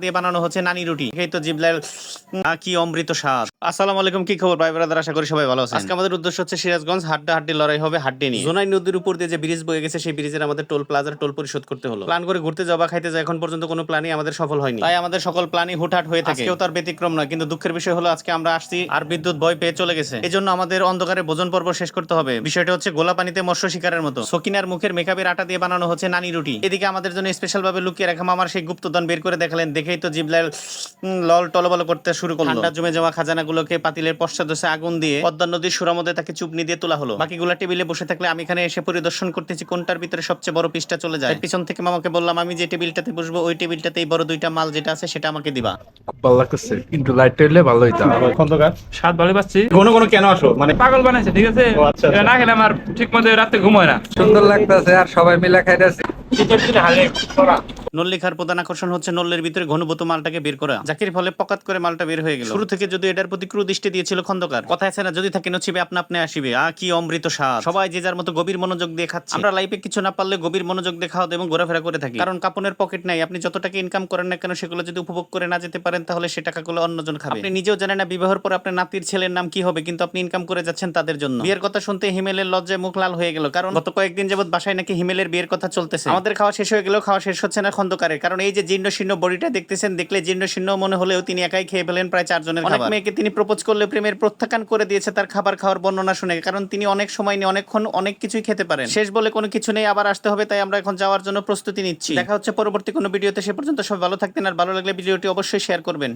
দিয়ে বানানো হচ্ছে নানি রুটি। এই তো জিবলার কি অমৃত স্বাদ। আসসালামু আলাইকুম, কি খবর ভাই ব্রাদার? আশা করি সবাই ভালো আছেন। আজকে আমাদের উদ্দেশ্য হচ্ছে সিরাজগঞ্জ হাড্ডাহাড্ডি লড়াই হবে হাড্ডি নিয়ে। জোনাই নদীর উপর দিয়ে যে ব্রিজ বয়ে গেছে সেই ব্রিজের আমাদের টোল প্লাজার টোল পরিশোধ করতে হলো। প্ল্যান করে ঘুরতে যাওয়া খাইতে যাওয়া এখন পর্যন্ত কোনো প্ল্যানই আমাদের সফল হয়নি, তাই আমাদের সকল প্ল্যানই হুটহাট হয়ে থাকে। আজকেও তার ব্যতিক্রম নয়, কিন্তু দুঃখের বিষয় হলো আজকে আমরা আসছি আর বিদ্যুৎ ভয় পেয়ে চলে গেছে। এই জন্য আমাদের অন্ধকারে ভোজন পর্ব শেষ করতে হবে। বিষয়টা হচ্ছে গোলা পানিতে মৎস্য শিকারের মতো। সকিনার মুখের মেকআপের আটা দিয়ে বানানো হচ্ছে নানি রুটি। এদিকে আমাদের জন্য স্পেশাল ভাবে লুকিয়ে রাখা মামার সেই গুপ্তধন বের করে দেখালেন। দেখেই তো জিবলাল লল টলবল করতে শুরু করলো। ঠান্ডা জমে যাওয়া খাজানাগুলোকে পাতিলের পশ্চাদশে আগুন দিয়ে পদ্মা নদীর সুরামদে তাকে চুপনি দিয়ে তোলা হলো। বাকিগুলা টেবিলে বসে থাকলে আমি এখানে এসে পরিদর্শন করতেছি কোনটার ভিতরে সবচেয়ে বড় পিসটা চলে যায়। পিছন থেকে মামাকে বললাম, আমি যে টেবিলটাতে বসবো ওই টেবিলটাতেই বড় দুইটা মাল যেটা আছে সেটা আমাকে দিবা। খুব ভালো লাগতেছে, কিন্তু লাইট হইলে ভালো হইতো। খন্দকার স্বাদ ভালো পাচ্ছি। কোনো কোনো কেন আসো মানে পাগল বানাইছে, ঠিক আছে। ও আচ্ছা, এটা না খেলে আমার ঠিক মতো রাতে ঘুম হয় না। সুন্দর লাগতেছে আর সবাই মিলে খাইতেছি। নল্লিখার প্রধান আকর্ষণ হচ্ছে নল্লের ভিতরে ঘনীভূত মালটাকে বের করা, যাকির ফলে পকাত করে মালটা বের হয়ে গেল। শুরু থেকে যদি এটার প্রতি ক্রু দৃষ্টি দিয়েছিল খন্দকার। কথা আছে না, যদি থাকে নছিবে আপনা আপনি আসিবে। কি অমৃত স্বাদ। সবাই যে যার মতো গভীর মনোযোগ দিয়ে খাচ্ছে। আমরা লাইফে কিছু না পারলে গভীর মনোযোগ দিয়ে খাওয়া এবং ঘোরাফেরা করে থাকি, কারণ কাপনের পকেট নাই। আপনি যত টাকা ইনকাম করেন না কেন, সেগুলো যদি উপভোগ করে না যেতে পারেন তাহলে সে টাকাগুলো অন্যজন খাবে। আপনি নিজেও জানেন না বিবাহের পর আপনার নাতির ছেলের নাম কি হবে, কিন্তু আপনি ইনকাম করে যাচ্ছেন তাদের জন্য। বিয়ের কথা শুনতে হিমেলের লজ্জায় মুখ লাল হয়ে গেল, কারণ গত কয়েকদিন যাবত বাসায় নাকি হিমেলের বিয়ের কথা চলতেছে। আমাদের খাওয়া শেষ হয়ে গেলেও খাওয়া শেষ হচ্ছে না খন্দকারের, কারণ এই যে জীর্ণ শীর্ণ বডিটা দেখতেছেন, দেখলে জীর্ণ শীর্ণ মনে হলেও তিনি একাই খেয়ে ফেলেন প্রায় 4 জনের খাবার। অনেক মেয়েকে তিনি প্রপোজ করলে প্রেমের প্রত্যাখ্যান করে দিয়েছে তার খাবার খাওয়ার বর্ণনা শুনে, কারণ তিনি অনেক সময় নিয়ে অনেকক্ষণ অনেক কিছুই খেতে পারেন। শেষ বলে কোনো কিছু নেই, আবার আসতে হবে, তাই আমরা এখন যাওয়ার জন্য প্রস্তুতি নিচ্ছি। দেখা হচ্ছে পরবর্তী কোনো ভিডিওতে। সে পর্যন্ত সবাই ভালো থাকতেন, আর ভালো লাগলে ভিডিওটি অবশ্যই শেয়ার করবেন।